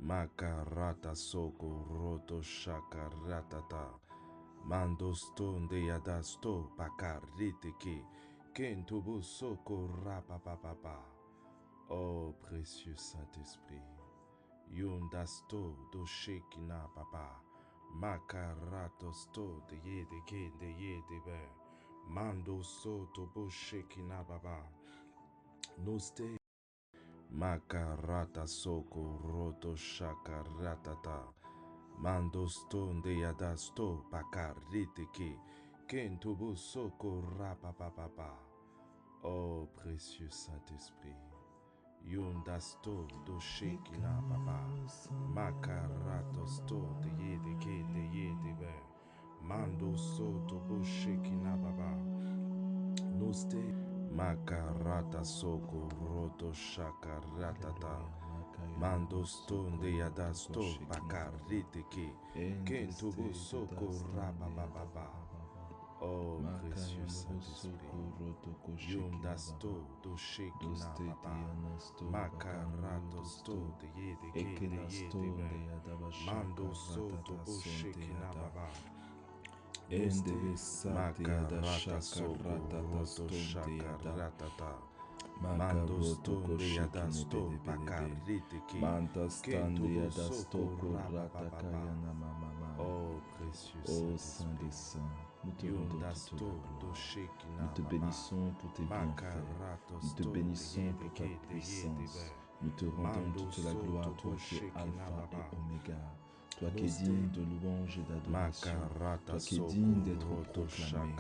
Makarata soko roto shakaratata. Mando stonde yadasto pakarite ke. Kentobo soko rapapapapa. Oh précieux Saint-Esprit. Yundasto do shekina papa. Makarato sto de ye de ke de ye de be. Mando so to bo shekina baba. Noste. Makarata soko roto shakaratata. Mando stonde yadasto pakarite ke. Kentobo soko rapapapapa. Oh précieux Saint-Esprit. Yundasto do shekina papa. Makarato sto de ye de ke de ye de be. Mando so to bo shekina baba. Noste. Makarata soko roto shakaratata. Mando stonde yadasto pakarite ke. Kentobo soko rapapapapa. Oh précieux Saint-Esprit. Yundasto do shekina papa. Makarato sto de ye de ke de ye de be. Mando so to bo shekina baba. Noste. Makarata soko roto shakaratata. Mando stonde yadasto pakarite ke. Kentobo soko rapapapapa. Oh précieux Ô Saint des Saint-Esprit. Saints, nous te rendons toute la gloire. Nous te bénissons pour tes bienfaits. Nous te bénissons pour ta puissance. Nous te rendons toute la gloire, toi qui es Alpha et Oméga. Toi qui es digne de louange et d'adoration. Toi qui es digne d'être proclamé.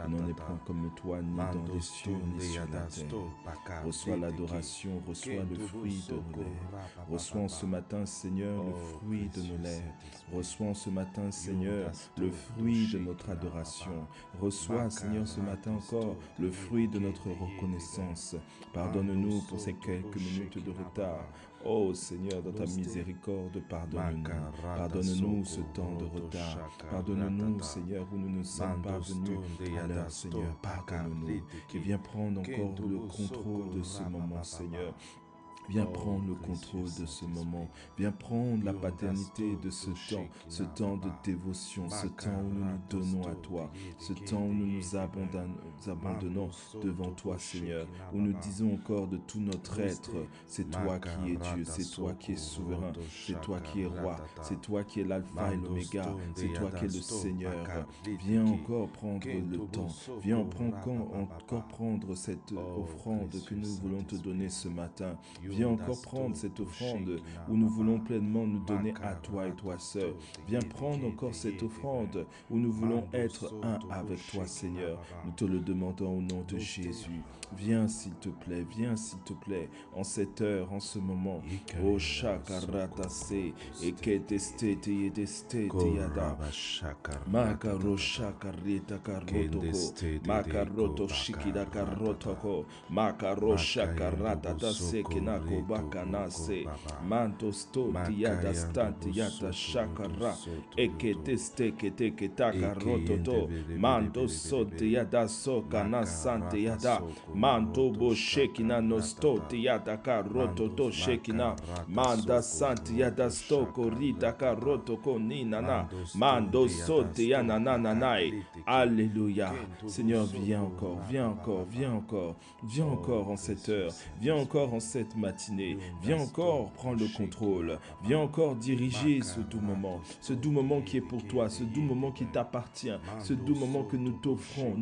Il n'en est point comme toi, ni dans les cieux, ni sur la terre. Reçois l'adoration, reçois le fruit de nos lèvres. Reçois en ce matin, Seigneur, le fruit de nos lèvres. Reçois en ce matin, Seigneur, le fruit de notre adoration. Reçois, Seigneur, ce matin encore, le fruit de notre reconnaissance. Pardonne-nous pour ces quelques minutes de retard. Oh Seigneur, dans ta miséricorde, pardonne-nous. Pardonne-nous ce temps de retard. Pardonne-nous, Seigneur, où nous ne sommes pas venus à l'heure, Seigneur. Pardonne-nous. Et viens prendre encore le contrôle de ce moment, Seigneur. Viens prendre le contrôle de ce moment. Viens prendre la paternité de ce temps de dévotion, ce temps où nous nous donnons à toi, ce temps où nous nous abandonnons devant toi, Seigneur, où nous disons encore de tout notre être, c'est toi qui es Dieu, c'est toi qui es souverain, c'est toi qui es roi, c'est toi qui es l'alpha et l'oméga, c'est toi qui es le Seigneur. Viens encore prendre le temps, viens encore prendre cette offrande que nous voulons te donner ce matin. Viens encore prendre cette offrande où nous voulons pleinement nous donner à toi et toi seul. Viens prendre encore cette offrande où nous voulons être un avec toi, Seigneur. Nous te le demandons au nom de Jésus. Viens s'il te plaît, en cette heure, en ce moment. Oh shakaratase, eketestete yedestete yada. Makaro shakarita karotoko, makaroto shikida karotoko, makaro shakarata tasekina bakanase manto sto tiada stanti yata shakara eketeste ketaka rototo manto so tiada sokana sante yada manto bo shekina no sto tiada karototo shekina manda santi yada sto korita karotoko ninana mando so tiana nananai. Alléluia. Seigneur, viens encore en cette heure, viens encore en cette matinée, viens encore prendre le contrôle, viens encore diriger ce doux moment qui est pour toi, ce doux moment qui t'appartient, ce doux moment que nous t'offrons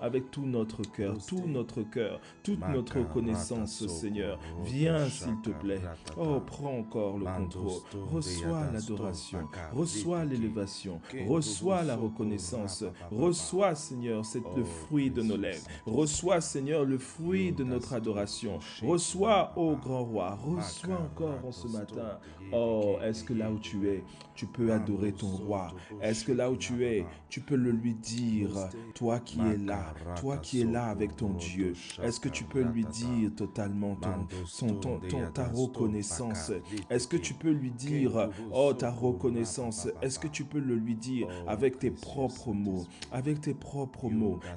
avec tout notre cœur, toute notre reconnaissance, Seigneur. Viens s'il te plaît, oh prends encore le contrôle, reçois l'adoration, reçois l'élévation, reçois la reconnaissance, reçois Seigneur le fruit de nos lèvres, reçois Seigneur le fruit de notre adoration, reçois ô grand roi, reçois encore en ce matin. Oh, est-ce que là où tu es, tu peux adorer ton roi? Est-ce que là où tu es, tu peux le lui dire, toi qui es là avec ton Dieu? Est-ce que tu peux lui dire totalement ta reconnaissance? Est-ce que tu peux lui dire, oh ta reconnaissance? Est-ce que tu peux le lui dire avec tes propres mots?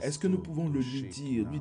Est-ce que nous pouvons lui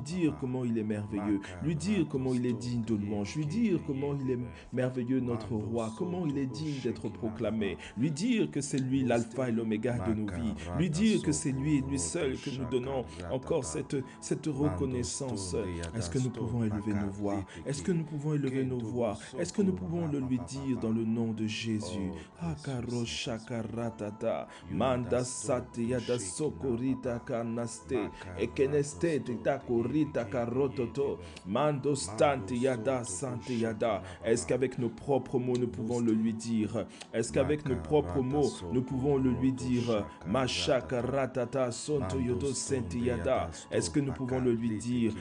dire comment il est merveilleux, lui dire comment il est digne de louange louange, lui dire comment il est merveilleux notre roi, comment il est digne d'être proclamé, lui dire que c'est lui l'alpha et l'oméga de nos vies, lui dire que c'est lui et lui seul que nous donnons encore cette reconnaissance. Est-ce que nous pouvons élever nos voix? Est-ce que nous pouvons élever nos voix? Est-ce que nous pouvons le lui dire dans le nom de Jésus? Akaro shakaratata, manda sati yada sokorita kanaste, ekeneste takorita karototo, mando stanti yada santi yada. Est-ce qu'avec nos propres mots nous pouvons le lui dire? Est-ce qu'avec nos propres mots nous pouvons le lui dire? Mashakaratata sonto yodo senti yada. Est-ce que nous pouvons le lui dire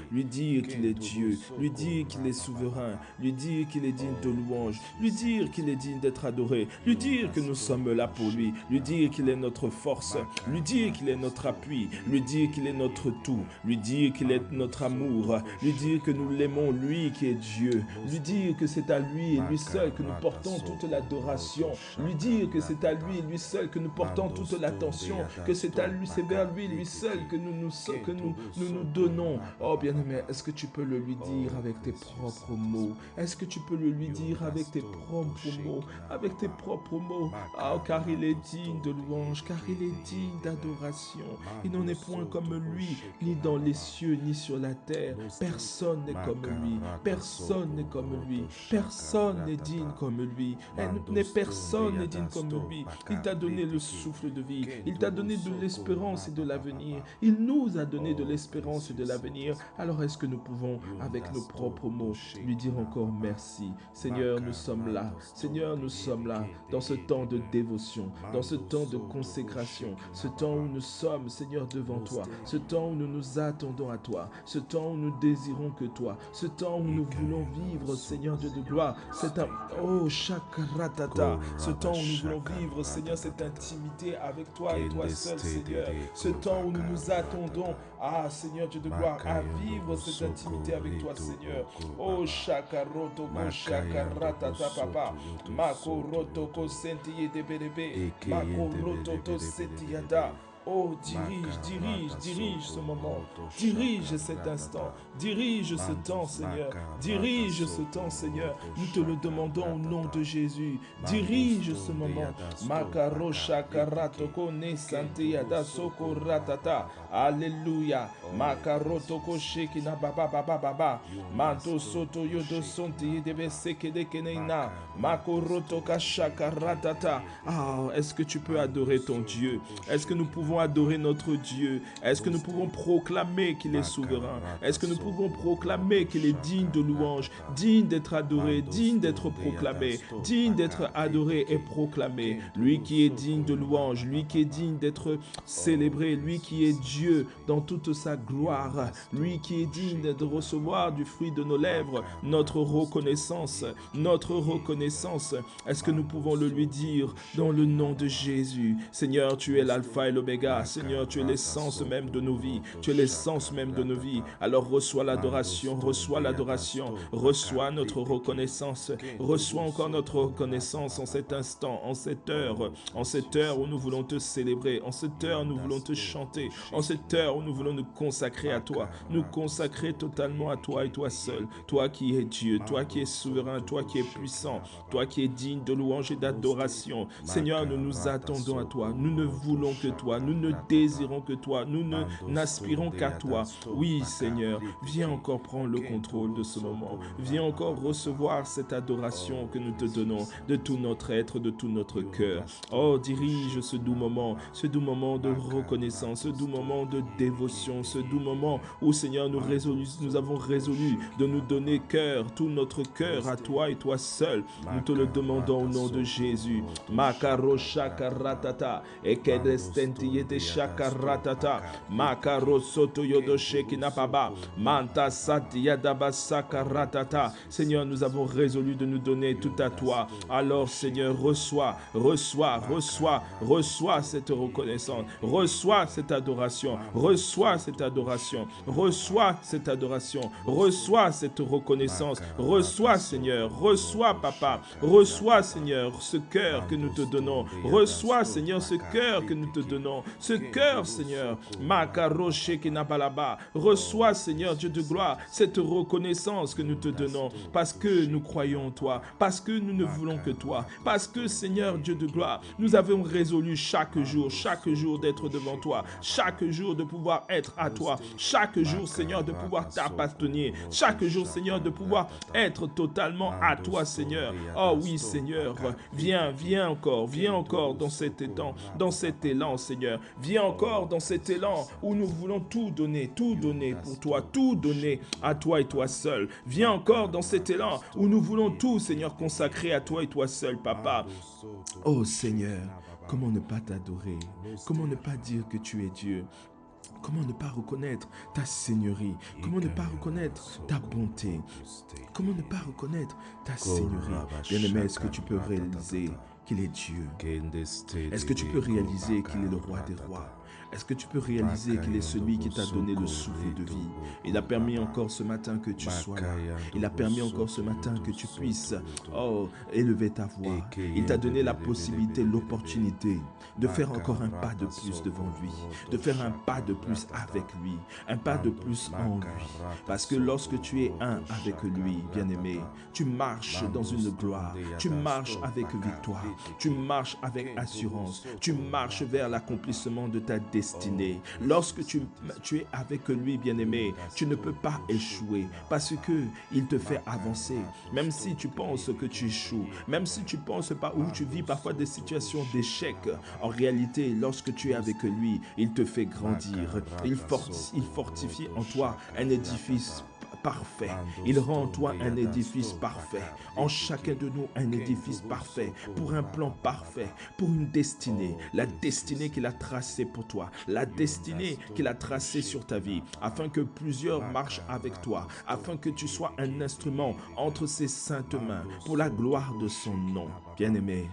qu'il est Dieu, lui dire qu'il est souverain, lui dire qu'il est digne de louange, lui dire qu'il est digne d'être adoré, lui dire que nous sommes là pour lui dire qu'il est notre force, lui dire qu'il est notre appui, lui dire qu'il est notre tout, lui dire qu'il est notre amour, lui dire que nous l'aimons, lui qui est Dieu, lui dire que c'est à lui et lui seul que nous portons toute l'adoration, lui dire que c'est à lui et lui seul que nous portons toute l'attention, que c'est à lui, c'est vers lui seul que nous donnons. Oh bien-aimé, est-ce que tu peux le lui dire avec tes propres mots? Est-ce que tu peux le lui dire avec tes propres mots? Avec tes propres mots. Ah, car il est digne de louange, car il est digne d'adoration. Il n'en est point comme lui, ni dans les cieux, ni sur la terre. Personne n'est comme lui. Personne n'est comme lui. Personne n'est digne comme lui. Personne n'est digne comme lui. Il t'a donné le souffle de vie. Il t'a donné de l'espérance et de l'avenir. Il nous a donné de l'espérance et de l'avenir. Alors est-ce que nous pouvons, avec nos propres mots, lui dire encore merci? Seigneur, nous sommes là. Seigneur, nous sommes là dans ce temps de dévotion, dans ce temps de consécration, ce temps où nous sommes, Seigneur, devant toi, ce temps où nous nous attendons à toi, ce temps où nous désirons que toi, ce temps où nous voulons vivre, Seigneur Dieu de gloire, oh, chakaratata, ce temps où nous voulons vivre, Seigneur, cette intimité avec toi et toi seul, Seigneur, ce temps où nous nous attendons, Seigneur Dieu de gloire, à vivre cette intimité avec toi, Seigneur. Oh, chakaroto, chakaratata, papa, makoroto, sentiye de berebe, makoroto, sentiyada. Oh, dirige ce moment, dirige cet instant, dirige ce temps, Seigneur, dirige ce temps, Seigneur. Nous te le demandons au nom de Jésus. Dirige ce moment. Makaro shakarato kone santiyada soko ratata. Alléluia. Makaro toko shekina baba baba baba. Manto soto yodo sonti debe sekede keneina. Makoro toka shakaratata. Est-ce que tu peux adorer ton Dieu? Est-ce que nous pouvons adorer notre Dieu? Est-ce que nous pouvons proclamer qu'il est souverain? Est-ce que nous pouvons proclamer qu'il est digne de louange, digne d'être adoré, digne d'être proclamé, digne d'être adoré et proclamé? Lui qui est digne de louange, lui qui est digne d'être célébré, lui qui est Dieu dans toute sa gloire, lui qui est digne de recevoir du fruit de nos lèvres notre reconnaissance, notre reconnaissance. Est-ce que nous pouvons le lui dire dans le nom de Jésus? Seigneur, tu es l'alpha et l'oméga. Seigneur, tu es l'essence même de nos vies. Tu es l'essence même de nos vies. Alors reçois l'adoration, reçois notre reconnaissance. Reçois encore notre reconnaissance en cet instant, en cette heure où nous voulons te célébrer, en cette heure où nous voulons te chanter, en cette heure où nous voulons nous consacrer à toi, nous consacrer totalement à toi et toi seul. Toi qui es Dieu, toi qui es souverain, toi qui es puissant, toi qui es digne de louange et d'adoration. Seigneur, nous nous attendons à toi. Nous ne voulons que toi. Nous ne désirons que toi, nous n'aspirons qu'à toi. Oui, Seigneur, viens encore prendre le contrôle de ce moment. Viens encore recevoir cette adoration que nous te donnons de tout notre être, de tout notre cœur. Oh, dirige ce doux moment de reconnaissance, ce doux moment de dévotion, ce doux moment où, Seigneur, nous avons résolu de nous donner tout notre cœur à toi et toi seul. Nous te le demandons au nom de Jésus. Makaro shakaratata, ekedestenti yete shakaratata, makaro soto yodo shekina baba, manta sati yadaba sakaratata. Seigneur, nous avons résolu de nous donner tout à toi. Alors, Seigneur, reçois cette reconnaissance, reçois cette adoration, reçois cette adoration, reçois cette adoration, reçois cette reconnaissance, reçois, Seigneur, reçois, Papa, reçois, Seigneur, ce cœur que nous te donnons, reçois, Seigneur, ce cœur que nous te donnons, ce cœur, Seigneur. Makaroche Kenabalaba. Reçois, Seigneur Dieu de gloire, cette reconnaissance que nous te donnons parce que nous croyons en toi, parce que nous ne voulons que toi, parce que, Seigneur Dieu de gloire, nous avons résolu chaque jour d'être devant toi, chaque jour de pouvoir être à toi, chaque jour, Seigneur, de pouvoir t'appartenir, chaque jour, Seigneur, de pouvoir être totalement à toi, Seigneur. Oh oui, Seigneur, viens encore dans cet élan, Seigneur. Viens encore dans cet élan où nous voulons tout donner pour toi, tout donner à toi et toi seul. Viens encore dans cet élan où nous voulons tout, Seigneur, consacrer à toi et toi seul, Papa. Oh Seigneur, comment ne pas t'adorer? Comment ne pas dire que tu es Dieu? Comment ne pas reconnaître ta seigneurie? Comment ne pas reconnaître ta bonté? Comment ne pas reconnaître ta seigneurie? Bien-aimé, est-ce que tu peux réaliser qu'il est Dieu? Est-ce que tu peux réaliser qu'il est le roi des rois? Est-ce que tu peux réaliser qu'il est celui qui t'a donné le souffle de vie? Il a permis encore ce matin que tu sois là. Il a permis encore ce matin que tu puisses élever ta voix. Il t'a donné la possibilité, l'opportunité de faire encore un pas de plus devant lui, de faire un pas de plus avec lui, un pas de plus en lui. Parce que lorsque tu es un avec lui, bien-aimé, tu marches dans une gloire, tu marches avec victoire, tu marches avec assurance, tu marches vers l'accomplissement de ta destinée. Lorsque tu es avec lui, bien-aimé, tu ne peux pas échouer parce que il te fait avancer. Même si tu penses que tu échoues, même si tu penses pas ou tu vis parfois des situations d'échec, en réalité, lorsque tu es avec lui, il te fait grandir. Il fortifie en toi un édifice parfait. Il rend en toi un édifice parfait. En chacun de nous, un édifice parfait. Pour un plan parfait. Pour une destinée. La destinée qu'il a tracée pour toi. La destinée qu'il a tracée sur ta vie. Afin que plusieurs marchent avec toi. Afin que tu sois un instrument entre ses saintes mains. Pour la gloire de son nom. Bien-aimé,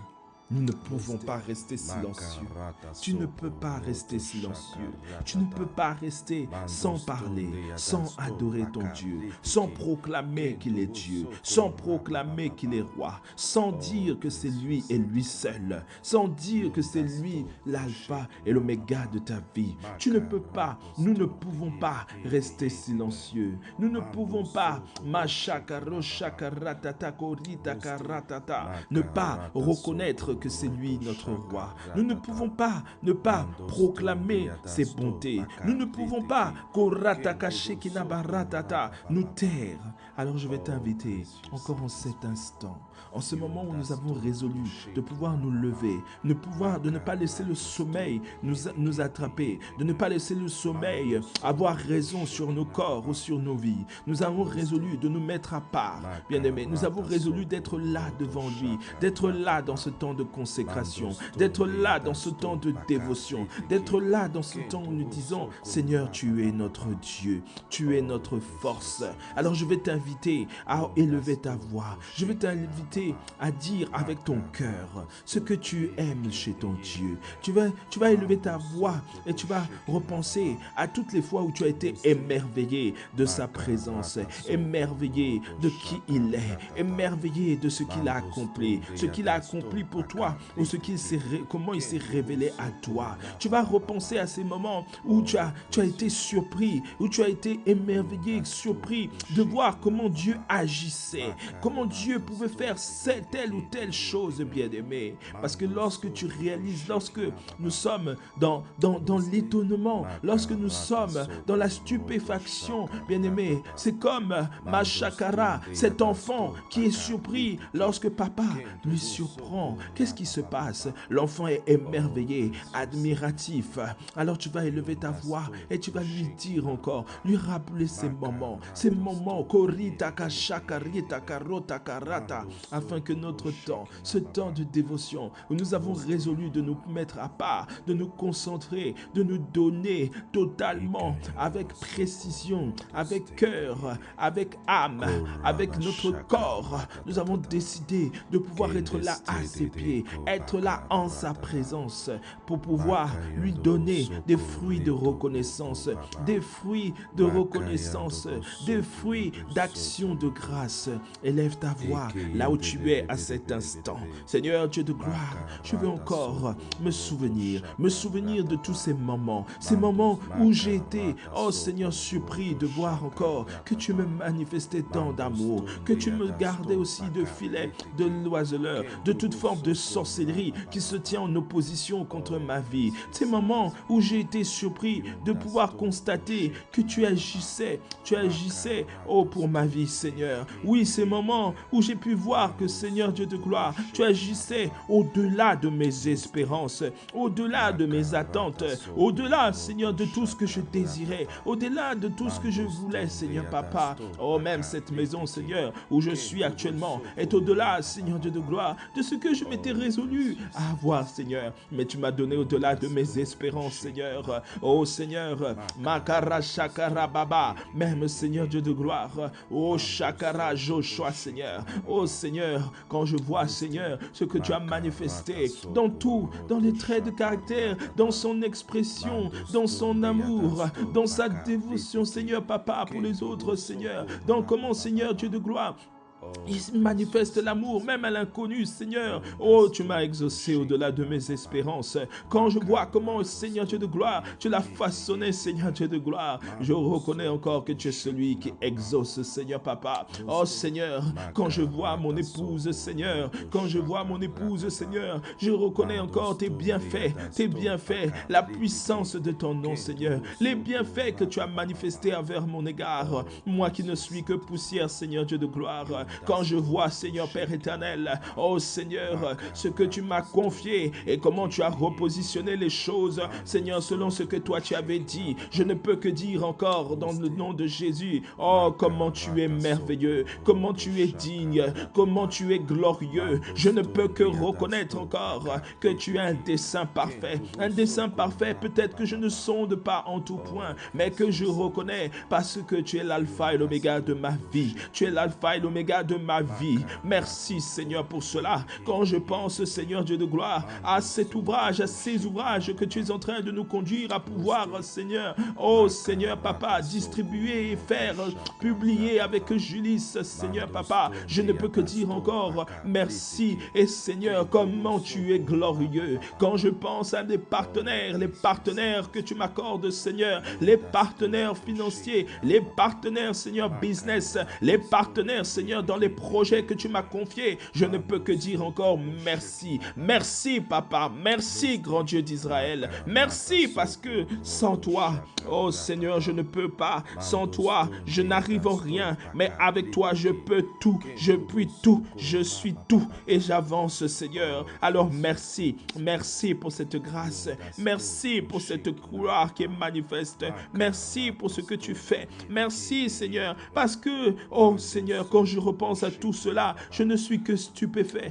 nous ne pouvons pas rester silencieux. Tu ne peux pas rester silencieux. Tu ne peux pas rester sans parler, sans adorer ton Dieu, sans proclamer qu'il est Dieu, sans proclamer qu'il est roi, sans dire que c'est lui et lui seul, sans dire que c'est lui l'alpha et l'oméga de ta vie. Tu ne peux pas, nous ne pouvons pas rester silencieux. Nous ne pouvons pas, ne pas reconnaître que c'est lui notre roi. Nous ne pouvons pas ne pas proclamer ses bontés. Nous ne pouvons pas nous taire. Alors je vais t'inviter encore en cet instant, en ce moment où nous avons résolu de pouvoir nous lever, de ne pas laisser le sommeil nous attraper, de ne pas laisser le sommeil avoir raison sur nos corps ou sur nos vies. Nous avons résolu de nous mettre à part, bien-aimés. Nous avons résolu d'être là devant lui, d'être là dans ce temps de consécration, d'être là dans ce temps de dévotion, d'être là dans ce temps où nous disons, Seigneur, tu es notre Dieu, tu es notre force. Alors je vais t'inviter à élever ta voix, je vais t'inviter à dire avec ton cœur ce que tu aimes chez ton Dieu. Tu vas élever ta voix et tu vas repenser à toutes les fois où tu as été émerveillé de sa présence, émerveillé de qui il est, émerveillé de ce qu'il a accompli pour toi ou comment il s'est révélé à toi. Tu vas repenser à ces moments où tu as été surpris, où tu as été émerveillé, surpris de voir comment Dieu agissait, comment Dieu pouvait faire telle ou telle chose, bien-aimé. Parce que lorsque tu réalises, lorsque nous sommes dans l'étonnement, lorsque nous sommes dans la stupéfaction, bien-aimé, c'est comme Machakara, cet enfant qui est surpris lorsque papa lui surprend. Qu'est-ce qui se passe? L'enfant est émerveillé, admiratif. Alors tu vas élever ta voix et tu vas lui dire encore, lui rappeler ces moments, afin que notre temps, ce temps de dévotion, où nous avons résolu de nous mettre à part, de nous concentrer, de nous donner totalement, avec précision, avec cœur, avec âme, avec notre corps, nous avons décidé de pouvoir être là à ses pieds, être là en sa présence, pour pouvoir lui donner des fruits de reconnaissance, des fruits de reconnaissance, des fruits d'action de grâce. Élève ta voix là là où tu es à cet instant. Seigneur Dieu de gloire, je veux encore me souvenir de tous ces moments où j'ai été, oh Seigneur, surpris de voir encore que tu me manifestais tant d'amour, que tu me gardais aussi de filets, de l'oiseleur, de toute forme de sorcellerie qui se tient en opposition contre ma vie. Ces moments où j'ai été surpris de pouvoir constater que tu agissais, oh, pour ma vie, Seigneur. Oui, ces moments où j'ai pu voir que, Seigneur Dieu de gloire, tu agissais au-delà de mes espérances, au-delà de mes attentes, au-delà, Seigneur, de tout ce que je désirais, au-delà de tout ce que je voulais, Seigneur Papa. Oh, même cette maison, Seigneur, où je suis actuellement, est au-delà, Seigneur Dieu de gloire, de ce que je m'étais résolu à avoir, Seigneur. Mais tu m'as donné au-delà de mes espérances, Seigneur. Oh, Seigneur, Makara Shakara Baba, même, Seigneur Dieu de gloire, oh, Shakara Joshua, Seigneur. Oh, Seigneur, quand je vois, Seigneur, ce que tu as manifesté dans tout, dans les traits de caractère, dans son expression, dans son amour, dans sa dévotion, Seigneur Papa, pour les autres, Seigneur, dans comment, Seigneur Dieu de gloire, il manifeste l'amour, même à l'inconnu, Seigneur. Oh, tu m'as exaucé au-delà de mes espérances. Quand je vois comment, Seigneur Dieu de gloire, tu l'as façonné, Seigneur Dieu de gloire, je reconnais encore que tu es celui qui exauce, Seigneur Papa. Oh, Seigneur, quand je vois mon épouse, Seigneur, Seigneur, je reconnais encore tes bienfaits, la puissance de ton nom, Seigneur, les bienfaits que tu as manifestés envers mon égard. Moi qui ne suis que poussière, Seigneur Dieu de gloire. Quand je vois, Seigneur Père éternel, oh Seigneur, ce que tu m'as confié et comment tu as repositionné les choses, Seigneur, selon ce que toi tu avais dit, je ne peux que dire encore dans le nom de Jésus, oh comment tu es merveilleux, comment tu es digne, comment tu es glorieux. Je ne peux que reconnaître encore que tu as un dessein parfait, peut-être que je ne sonde pas en tout point, mais que je reconnais parce que tu es l'alpha et l'oméga de ma vie, de ma vie. Merci, Seigneur, pour cela. Quand je pense, Seigneur Dieu de gloire, à cet ouvrage, à ces ouvrages que tu es en train de nous conduire à pouvoir, Seigneur, oh Seigneur Papa, distribuer et faire publier avec Julis, Seigneur Papa, je ne peux que dire encore merci. Et Seigneur, comment tu es glorieux. Quand je pense à les partenaires que tu m'accordes, Seigneur, les partenaires financiers, les partenaires, Seigneur, business, les partenaires, Seigneur, dans les projets que tu m'as confiés, je ne peux que dire encore merci. Merci, Papa. Merci, grand Dieu d'Israël. Merci parce que sans toi, oh Seigneur, je ne peux pas. Sans toi, je n'arrive en rien. Mais avec toi, je peux tout. Je puis tout. Je suis tout. Et j'avance, Seigneur. Alors merci. Merci pour cette grâce. Merci pour cette gloire qui est manifeste. Merci pour ce que tu fais. Merci, Seigneur. Parce que, oh Seigneur, quand je repense à tout cela, je ne suis que stupéfait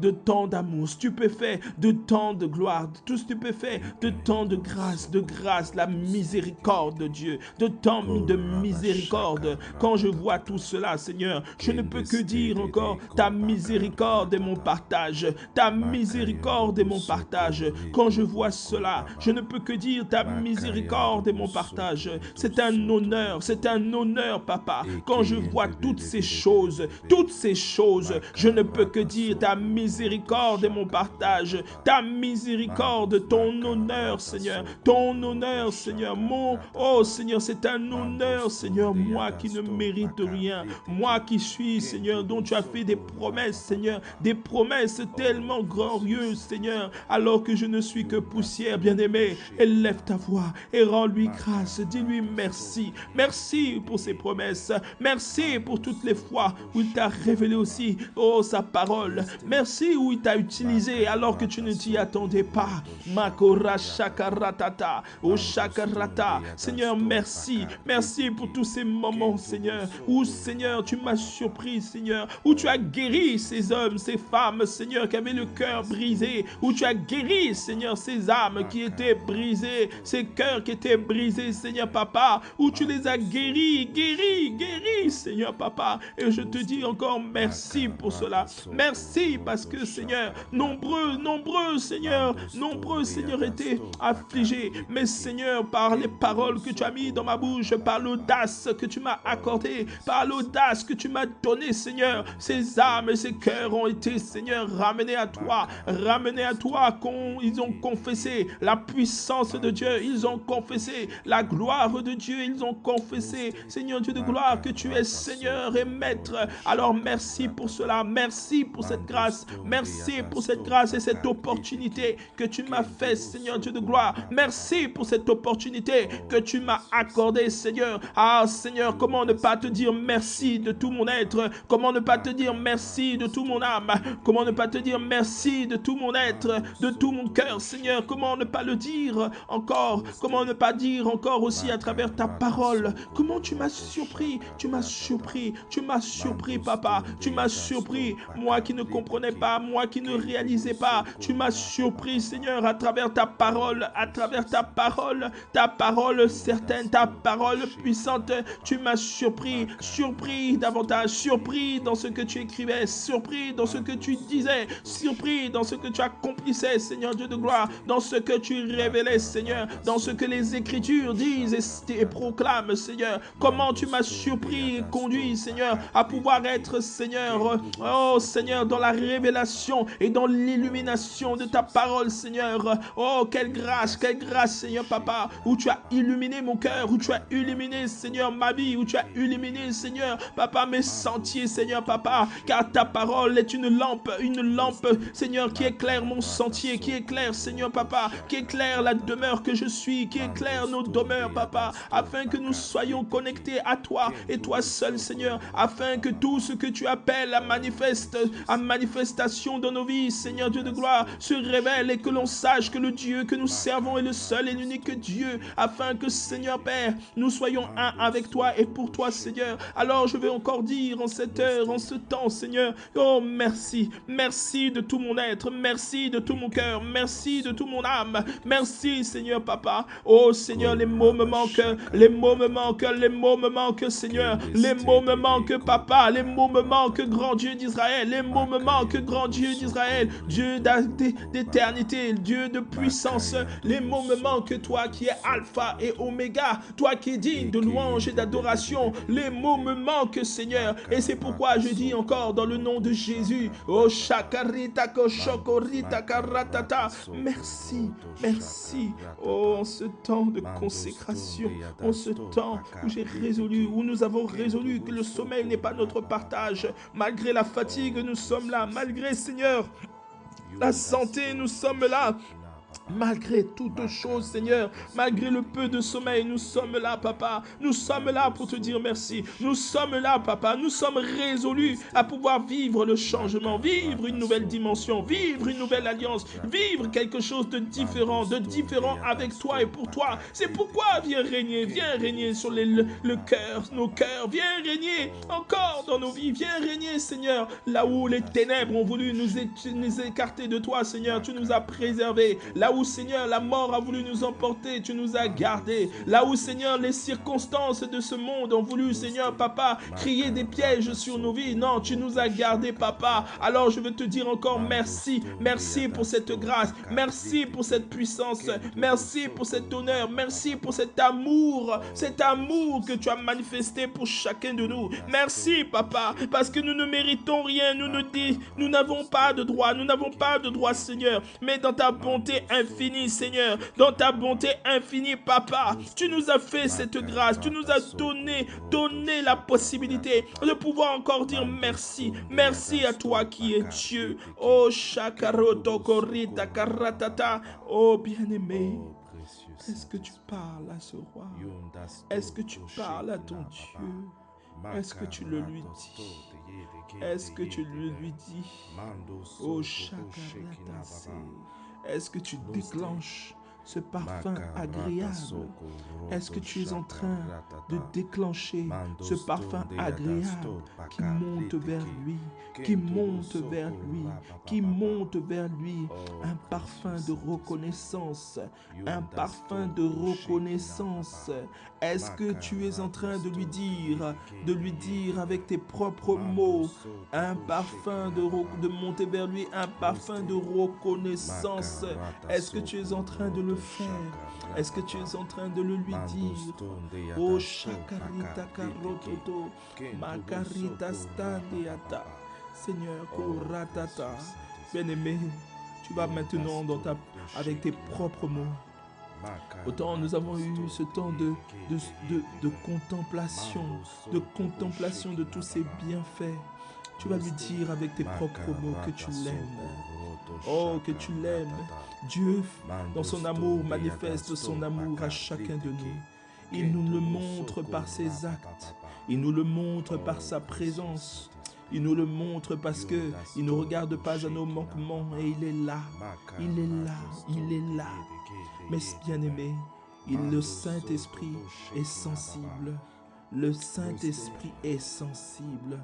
de tant d'amour, stupéfait de tant de gloire, tout stupéfait de tant de grâce, la miséricorde de Dieu, de tant de miséricorde. Quand je vois tout cela, Seigneur, je ne peux que dire encore, ta miséricorde est mon partage, ta miséricorde est mon partage. Quand je vois cela, je ne peux que dire, ta miséricorde est mon partage. C'est un honneur, Papa. Quand je vois toutes ces choses, je ne peux que dire, ta miséricorde est mon partage, ta miséricorde, ton honneur, Seigneur, oh Seigneur, c'est un honneur, Seigneur, moi qui ne mérite rien, moi qui suis, Seigneur, dont tu as fait des promesses, Seigneur, des promesses tellement glorieuses, Seigneur, alors que je ne suis que poussière, bien-aimé. Élève ta voix et rends-lui grâce, dis-lui merci, merci pour ses promesses, merci pour toutes les fois où il t'a révélé aussi, oh, sa parole, merci où il t'a utilisé alors que tu ne t'y attendais pas. Makora Shakaratata, oh Shakarata, Seigneur, merci pour tous ces moments, Seigneur, où, Seigneur, tu m'as surpris, Seigneur, où tu as guéri ces hommes, ces femmes, Seigneur, qui avaient le cœur brisé, où tu as guéri, Seigneur, ces âmes qui étaient brisées, ces cœurs qui étaient brisés, Seigneur Papa, où tu les as guéris, Seigneur Papa, Et je te dis encore merci pour cela. Merci parce que, Seigneur, nombreux, Seigneur, étaient affligés. Mais, Seigneur, par les paroles que tu as mis dans ma bouche, par l'audace que tu m'as accordée, par l'audace que tu m'as donnée, Seigneur, ces âmes et ces cœurs ont été, Seigneur, ramenés à toi, ils ont confessé la puissance de Dieu, ils ont confessé la gloire de Dieu, ils ont confessé, Seigneur Dieu de gloire, que tu es Seigneur et Maître. Alors merci pour cela, merci pour cette grâce, merci pour cette grâce et cette opportunité que tu m'as fait, Seigneur Dieu de gloire. Merci pour cette opportunité que tu m'as accordée, Seigneur. Ah Seigneur, comment ne pas te dire merci de tout mon être, comment ne pas te dire merci de tout mon âme, comment ne pas te dire merci de tout mon être, de tout mon cœur, Seigneur. Comment ne pas le dire encore, comment ne pas dire encore aussi à travers ta parole, comment tu m'as surpris, papa, tu m'as surpris, moi qui ne comprenais pas, moi qui ne réalisais pas, tu m'as surpris, Seigneur, à travers ta parole, ta parole certaine, ta parole puissante, tu m'as surpris davantage, surpris dans ce que tu écrivais, surpris dans ce que tu disais, surpris dans ce que tu accomplissais, Seigneur Dieu de gloire, dans ce que tu révélais, Seigneur, dans ce que les Écritures disent et proclament, Seigneur. Comment tu m'as surpris et conduit, Seigneur, à pouvoir être, Seigneur, oh Seigneur, dans la révélation et dans l'illumination de ta parole, Seigneur. Oh, quelle grâce, Seigneur, papa, où tu as illuminé mon cœur, où tu as illuminé, Seigneur, ma vie, où tu as illuminé, Seigneur, papa, mes sentiers, Seigneur, papa, car ta parole est une lampe, Seigneur, qui éclaire mon sentier, qui éclaire, Seigneur, papa, qui éclaire la demeure que je suis, qui éclaire nos demeures, papa, afin que nous soyons connectés à toi et toi seul, Seigneur, afin que tout ce que tu appelles à manifestation dans nos vies, Seigneur Dieu de gloire, se révèle et que l'on sache que le Dieu que nous servons est le seul et l'unique Dieu, afin que, Seigneur Père, nous soyons un avec toi et pour toi, Seigneur. Alors je vais encore dire en cette heure, en ce temps, Seigneur, oh merci de tout mon être, merci de tout mon cœur, merci de tout mon âme, merci, Seigneur papa. Oh Seigneur, les mots me manquent, Seigneur, les mots me manquent, papa, les mots me manquent, grand Dieu d'Israël, les mots me manquent, grand Dieu d'Israël, Dieu d'éternité, Dieu de puissance, les mots me manquent, toi qui es Alpha et Oméga, toi qui es digne de louange et d'adoration, les mots me manquent, Seigneur, et c'est pourquoi je dis encore dans le nom de Jésus, oh Shakarita Koshokorita Karatata, merci, oh en ce temps de consécration, en ce temps où nous avons résolu que le sommeil n'est pas notre partage, malgré la fatigue nous sommes là, malgré, Seigneur, la santé nous sommes là, malgré toutes choses, Seigneur, malgré le peu de sommeil, nous sommes là, papa. Nous sommes là pour te dire merci. Nous sommes là, papa. Nous sommes résolus à pouvoir vivre le changement, vivre une nouvelle dimension, vivre une nouvelle alliance, vivre quelque chose de différent avec toi et pour toi. C'est pourquoi viens régner sur le cœur, nos cœurs. Viens régner encore dans nos vies. Viens régner, Seigneur, là où les ténèbres ont voulu nous écarter de toi, Seigneur. Tu nous as préservés. Là où, Seigneur, la mort a voulu nous emporter, tu nous as gardés. Là où, Seigneur, les circonstances de ce monde ont voulu, Seigneur, papa, crier des pièges sur nos vies. Non, tu nous as gardés, papa. Alors, je veux te dire encore merci. Merci pour cette grâce. Merci pour cette puissance. Merci pour cet honneur. Merci pour cet amour que tu as manifesté pour chacun de nous. Merci, papa, parce que nous ne méritons rien. Nous n'avons pas de droit, Seigneur. Mais dans ta bonté infinie, Seigneur, dans ta bonté infinie, papa, tu nous as fait cette grâce, tu nous as donné la possibilité de pouvoir encore dire merci, merci à toi qui es Dieu. Oh Shakaroto Korita Karatata, oh bien-aimé, est-ce que tu parles à ce roi? Est-ce que tu parles à ton Dieu? Est-ce que tu le lui dis? Est-ce que tu le lui dis? Oh Shakaratase, est-ce que tu déclenches ce parfum agréable? Est-ce que tu es en train de déclencher ce parfum agréable qui monte vers lui, qui monte vers lui, qui monte vers lui? Un parfum de reconnaissance, un parfum de reconnaissance. Est-ce que tu es en train de lui dire avec tes propres mots, un parfum de monter vers lui, un parfum de reconnaissance? Est-ce que tu es en train de le faire? Est-ce que tu es en train de le lui dire? Oh, shakarita karototo, makarita standeata. Seigneur, koratata. Bien-aimé, tu vas maintenant avec tes propres mots. Autant nous avons eu ce temps de contemplation de tous ses bienfaits. Tu vas lui dire avec tes propres mots que tu l'aimes. Oh, que tu l'aimes. Dieu, dans son amour, manifeste son amour à chacun de nous. Il nous le montre par ses actes. Il nous le montre par sa présence. Il nous le montre parce qu'il ne regarde pas à nos manquements et il est là. Il est là. Il est là. Mais bien-aimé, le Saint-Esprit est sensible. Le Saint-Esprit est sensible.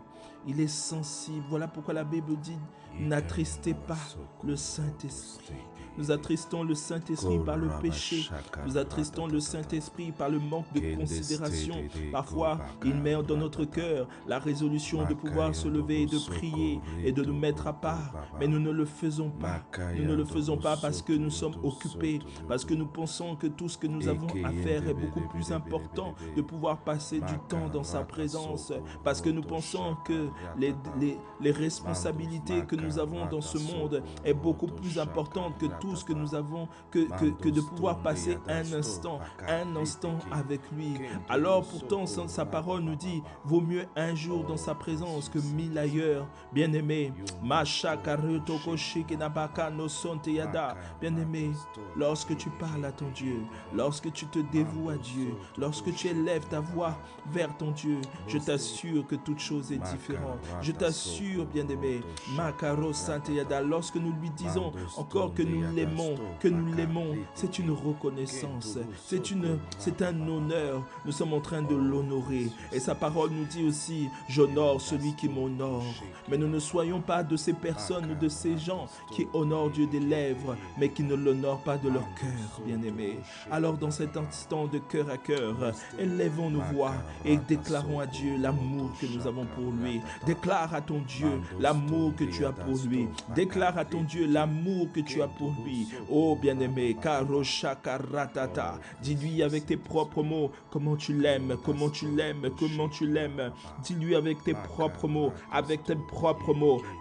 Il est sensible. Voilà pourquoi la Bible dit, n'attristez pas le Saint-Esprit. Nous attristons le Saint-Esprit par le péché. Nous attristons le Saint-Esprit par le manque de considération. Parfois, il met dans notre cœur la résolution de pouvoir se lever et de prier et de nous mettre à part. Mais nous ne le faisons pas. Nous ne le faisons pas parce que nous sommes occupés, parce que nous pensons que tout ce que nous avons à faire est beaucoup plus important de pouvoir passer du temps dans sa présence, parce que nous pensons que les responsabilités que nous avons dans ce monde est beaucoup plus importante que tout ce que nous avons, que de pouvoir passer un instant avec lui. Alors pourtant, sa parole nous dit, vaut mieux un jour dans sa présence que 1000 ailleurs. Bien-aimé, bien-aimé, lorsque tu parles à ton Dieu, lorsque tu te dévoues à Dieu, lorsque tu élèves ta voix vers ton Dieu, je t'assure que toute chose est différente. Je t'assure, bien-aimé, lorsque nous lui disons encore que nous l'aimons, c'est une reconnaissance, c'est un honneur. Nous sommes en train de l'honorer. Et sa parole nous dit aussi, j'honore celui qui m'honore. Mais nous ne soyons pas de ces personnes ou de ces gens qui honorent Dieu des lèvres, mais qui ne l'honorent pas de leur cœur, bien-aimé. Alors dans cet instant de cœur à cœur, élevons nos voix et déclarons à Dieu l'amour que nous avons pour lui. Déclare à ton Dieu l'amour que tu as pour lui. Déclare à ton Dieu l'amour que tu as pour lui. Oh bien-aimé, Karoshakaratata, dis-lui avec tes propres mots comment tu l'aimes, comment tu l'aimes, comment tu l'aimes. Dis-lui avec tes propres mots,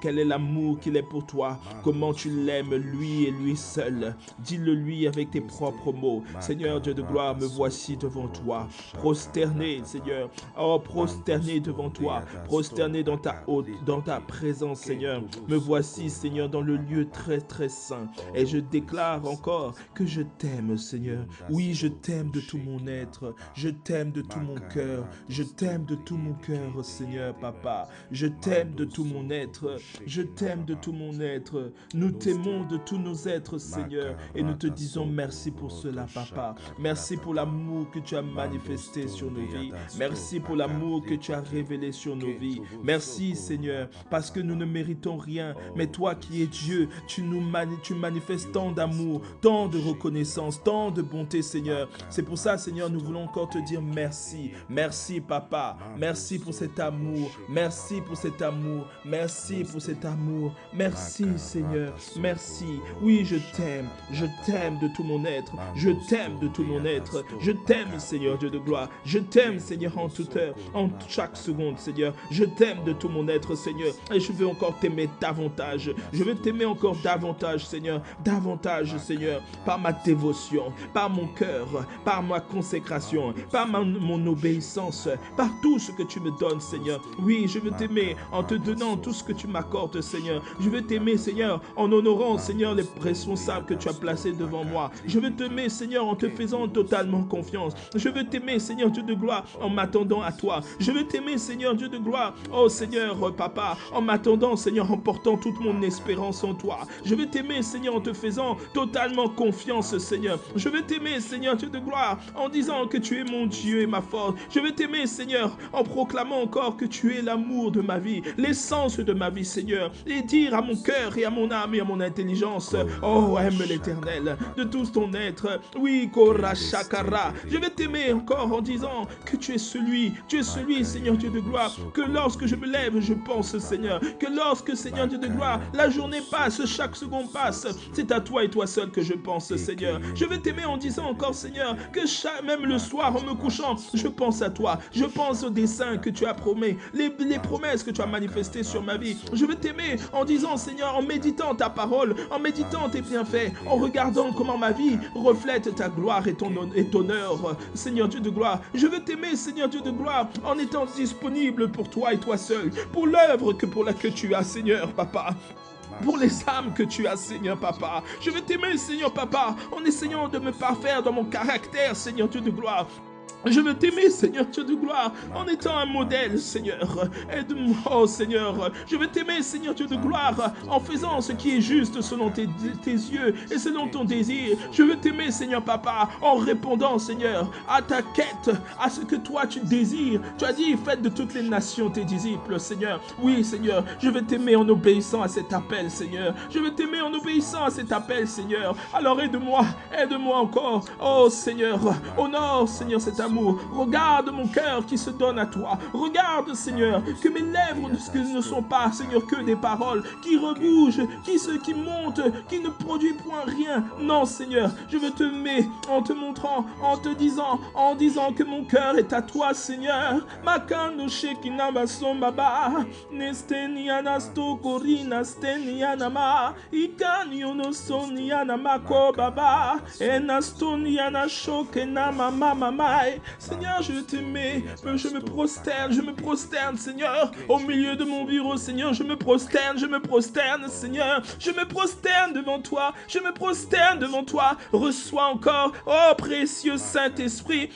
quel est l'amour qu'il est pour toi, comment tu l'aimes, lui et lui seul. Dis-le lui avec tes propres mots. Seigneur Dieu de gloire, me voici devant toi, prosterné, Seigneur, oh prosterné devant toi, prosterné dans ta présence, Seigneur. Me voici, Seigneur, dans le lieu très très saint. Et je déclare encore que je t'aime, Seigneur. Oui, je t'aime de tout mon être. Je t'aime de tout mon cœur. Je t'aime de tout mon cœur, Seigneur, Papa. Je t'aime de tout mon être. Je t'aime de tout mon être. Nous t'aimons de tous nos êtres, Seigneur. Et nous te disons merci pour cela, Papa. Merci pour l'amour que tu as manifesté sur nos vies. Merci pour l'amour que tu as révélé sur nos vies. Merci, Seigneur, parce que nous ne méritons rien. Mais toi qui es Dieu, tu manifestes tant d'amour, tant de reconnaissance, tant de bonté, Seigneur. C'est pour ça, Seigneur, nous voulons encore te dire merci. Merci, Papa. Merci pour cet amour. Merci pour cet amour. Merci pour cet amour. Merci, Seigneur. Merci. Oui, je t'aime. Je t'aime de tout mon être. Je t'aime de tout mon être. Je t'aime, Seigneur Dieu de gloire. Je t'aime, Seigneur, en toute heure, en chaque seconde, Seigneur. Je t'aime de tout mon être, Seigneur. Et je veux encore t'aimer davantage. Je veux t'aimer encore davantage, Seigneur. Davantage, Seigneur, par ma dévotion, par mon cœur, par ma consécration, par mon obéissance, par tout ce que tu me donnes, Seigneur. Oui, je veux t'aimer en te donnant tout ce que tu m'accordes, Seigneur. Je veux t'aimer, Seigneur, en honorant, Seigneur, les responsables que tu as placés devant moi. Je veux t'aimer, Seigneur, en te faisant totalement confiance. Je veux t'aimer, Seigneur Dieu de gloire, en m'attendant à toi. Je veux t'aimer, Seigneur Dieu de gloire, oh Seigneur, Papa, en m'attendant, Seigneur, en portant toute mon espérance en toi. Je veux t'aimer, Seigneur, en te faisant totalement confiance, Seigneur. Je veux t'aimer, Seigneur, Dieu de gloire, en disant que tu es mon Dieu et ma force. Je veux t'aimer, Seigneur, en proclamant encore que tu es l'amour de ma vie, l'essence de ma vie, Seigneur, et dire à mon cœur et à mon âme et à mon intelligence, oh, aime l'Éternel de tout ton être. Oui, Kora Shakara. Je vais t'aimer encore en disant que tu es celui, Seigneur Dieu de gloire, que lorsque je me lève, je pense, Seigneur, que lorsque, Seigneur Dieu de gloire, la journée passe, chaque seconde passe, c'est à toi et toi seul que je pense, Seigneur. Je vais t'aimer en disant encore, Seigneur, que même le soir en me couchant, je pense à toi, je pense aux desseins que tu as promis, les promesses que tu as manifestées sur ma vie. Je veux t'aimer en disant, Seigneur, en méditant ta parole, en méditant tes bienfaits, en regardant comment ma vie reflète ta gloire et ton honneur, Seigneur Dieu de gloire. Je veux t'aimer, Seigneur Dieu de gloire, en étant disponible pour toi et toi seul, pour l'œuvre pour laquelle tu as, Seigneur, Papa. Pour les âmes que tu as, Seigneur Papa. Je veux t'aimer, Seigneur Papa, en essayant de me parfaire dans mon caractère, Seigneur Dieu de gloire. Je veux t'aimer, Seigneur Dieu de gloire, en étant un modèle, Seigneur. Aide-moi, oh Seigneur. Je veux t'aimer, Seigneur Dieu de gloire, en faisant ce qui est juste selon tes yeux et selon ton désir. Je veux t'aimer, Seigneur Papa, en répondant, Seigneur, à ta quête, à ce que toi tu désires. Tu as dit, faites de toutes les nations tes disciples, Seigneur. Oui, Seigneur, je veux t'aimer en obéissant à cet appel, Seigneur. Je veux t'aimer en obéissant à cet appel, Seigneur. Alors aide-moi encore. Oh Seigneur, honore, Seigneur, cet amour. Regarde mon cœur qui se donne à toi. Regarde, Seigneur, que mes lèvres ne sont pas, Seigneur, que des paroles qui rebougent, qui montent, qui ne produisent point rien. Non, Seigneur, je veux t'aimer en te montrant, en disant que mon cœur est à toi, Seigneur. Makano shekina basombaba, nesteni anasto korina steni anama, ikani onosoni anamako baba, enastoni anashokena mama mamai. Seigneur, je veux t'aimer, je me prosterne, Seigneur, au milieu de mon bureau, Seigneur, je me prosterne, Seigneur, je me prosterne devant toi, reçois encore, oh précieux Saint-Esprit,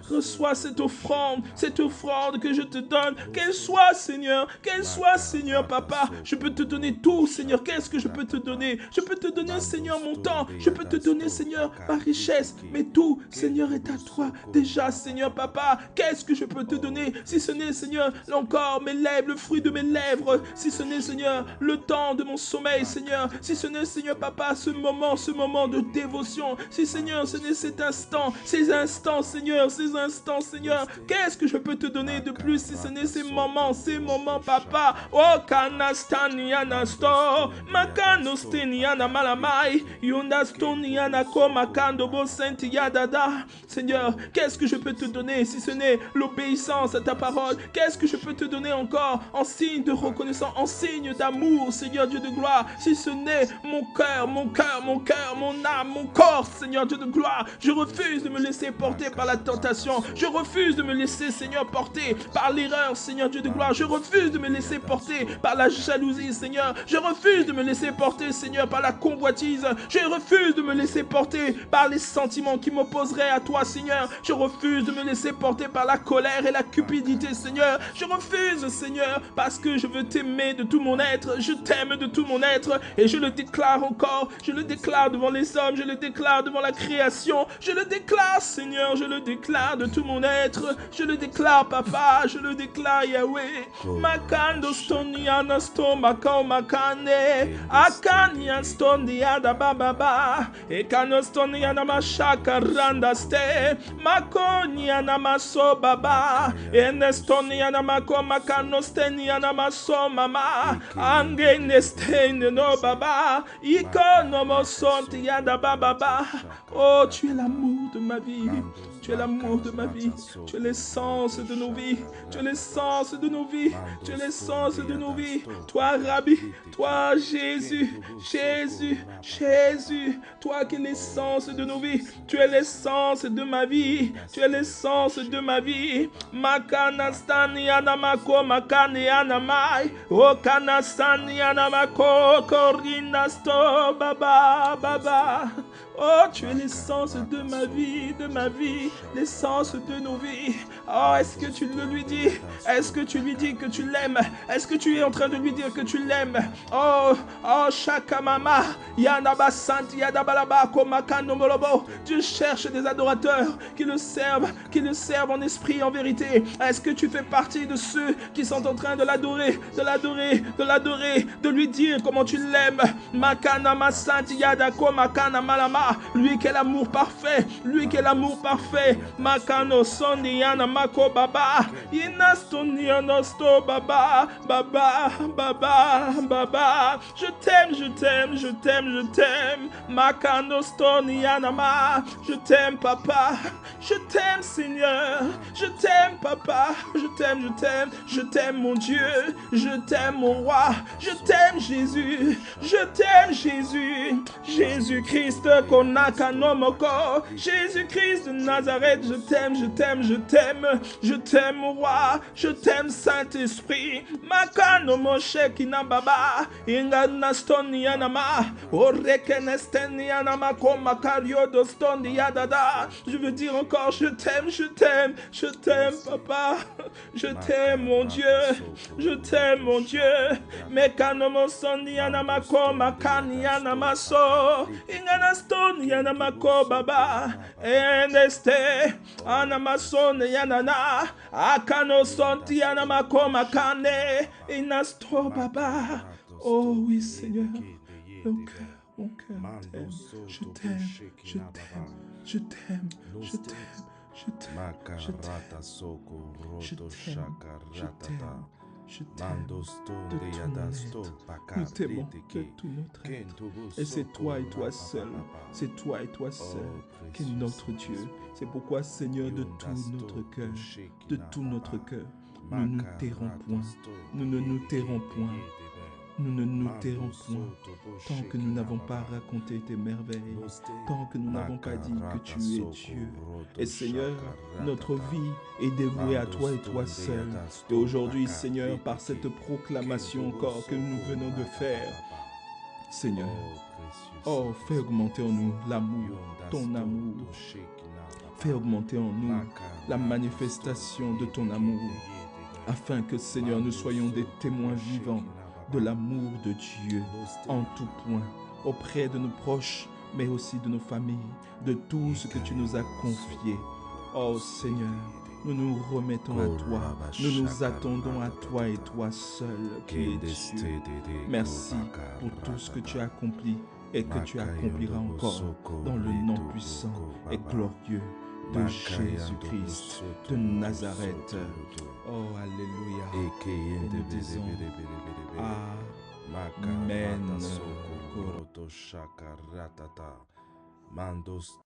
reçois cette offrande que je te donne, qu'elle soit, Seigneur, Papa, je peux te donner tout, Seigneur, qu'est-ce que je peux te donner? Je peux te donner, Seigneur, mon temps, je peux te donner, Seigneur, ma richesse, mais tout, Seigneur, est à toi déjà, Seigneur Papa. Qu'est-ce que je peux te donner si ce n'est, Seigneur, encore mes lèvres, le fruit de mes lèvres, si ce n'est, Seigneur, le temps de mon sommeil, Seigneur, si ce n'est, Seigneur Papa, ce moment de dévotion, si, Seigneur, ce n'est cet instant, ces instants, Seigneur, qu'est-ce que je peux te donner de plus si ce n'est ces moments, Papa? Oh, kanastani anasto, makanosteni anamalamai, yundastoni anakoma. Seigneur, qu'est-ce que je peux te donner si ce n'est l'obéissance à ta parole? Qu'est-ce que je peux te donner encore en signe de reconnaissance, en signe d'amour, Seigneur Dieu de gloire, si ce n'est mon cœur, mon âme, mon corps, Seigneur Dieu de gloire? Je refuse de me laisser porter par la tentation. Je refuse de me laisser, Seigneur, porter par l'erreur, Seigneur Dieu de gloire. Je refuse de me laisser porter par la jalousie, Seigneur. Je refuse de me laisser porter, Seigneur, par la convoitise. Je refuse de me laisser porter par les sentiments qui m'opposeraient à toi, Seigneur. Je refuse de me laisser porter par la colère et la cupidité, Seigneur. Je refuse, Seigneur, parce que je veux t'aimer de tout mon être. Je t'aime de tout mon être et je le déclare encore. Je le déclare devant les hommes, je le déclare devant la création. Je le déclare, Seigneur, je le déclare de tout mon être. Je le déclare, Papa, je le déclare, Yahweh. Makando stoniana stomaka makane. Akanya stoniada bababa. Ekano stoniana mashaka randaste. Makoniana maso baba. Enestoniana mako makano steniana maso mama. Angenestene no baba. Ikono mosontiada bababa. Oh, tu es l'amour de ma vie. Tu es l'amour de ma vie. Tu es l'essence de nos vies. Tu es l'essence de nos vies. Tu es l'essence de nos vies. Toi, Rabbi. Toi, Jésus. Jésus. Toi qui es l'essence de nos vies. Tu es l'essence de ma vie. Tu es l'essence de ma vie. Makanastani anamako makani anamai. Okanastani anamako korinasto baba. Oh, tu es l'essence de ma vie, l'essence de nos vies. Oh, est-ce que tu le lui dis? Est-ce que tu lui dis que tu l'aimes? Est-ce que tu es en train de lui dire que tu l'aimes? Oh, Shakamama, Yanaba Santi, Yadabalaba, Komakano Molobo. Dieu cherche des adorateurs qui le servent en esprit et en vérité. Est-ce que tu fais partie de ceux qui sont en train de l'adorer, de lui dire comment tu l'aimes? Makana Masanti, Yadako, Makana Malama, lui qui est l'amour parfait, Makano Sondi, Yanamako Baba, Inastoni, Nosto Baba, Baba, je t'aime, Makano Stoni Yanama, je t'aime papa, je t'aime Seigneur, je t'aime papa, je t'aime mon Dieu, je t'aime mon roi, je t'aime Jésus, Jésus-Christ Konakanomoko, Jésus-Christ de Nazareth, je t'aime mon roi, je t'aime Saint-Esprit, Makano Moshe Kinababa, Inganastoni Yanama, Orekenesteni Yanama Komakario Dostoni Yadada. Je veux dire encore, je t'aime papa, je t'aime mon Dieu, Mekanomo Soni Yanama Komakani Yanama So, Inganastoni Yanama Baba, Eneste Anamasone Yanana, Akano Sonti Yanama Komakane, Inasto Baba. Oh oui Seigneur, mon cœur t'aime, je t'aime. Nous t'aimons de tout notre être. Et c'est toi et toi seul qui est notre Dieu. C'est pourquoi, Seigneur, de tout notre cœur, nous ne nous tairons point. Nous ne nous tairons point tant que nous n'avons pas raconté tes merveilles, tant que nous n'avons pas dit que tu es Dieu. Et Seigneur, notre vie est dévouée à toi et toi seul. Et aujourd'hui, Seigneur, par cette proclamation encore que nous venons de faire, Seigneur, fais augmenter en nous l'amour, ton amour. Fais augmenter en nous la manifestation de ton amour, afin que, Seigneur, nous soyons des témoins vivants de l'amour de Dieu en tout point, auprès de nos proches, mais aussi de nos familles, de tout ce que tu nous as confié. Oh Seigneur, nous nous remettons à toi, nous nous attendons à toi et toi seul qui es Dieu. Merci pour tout ce que tu as accompli et que tu accompliras encore dans le nom puissant et glorieux de Jésus-Christ de Nazareth. Oh, alléluia. Et nous disons Amen.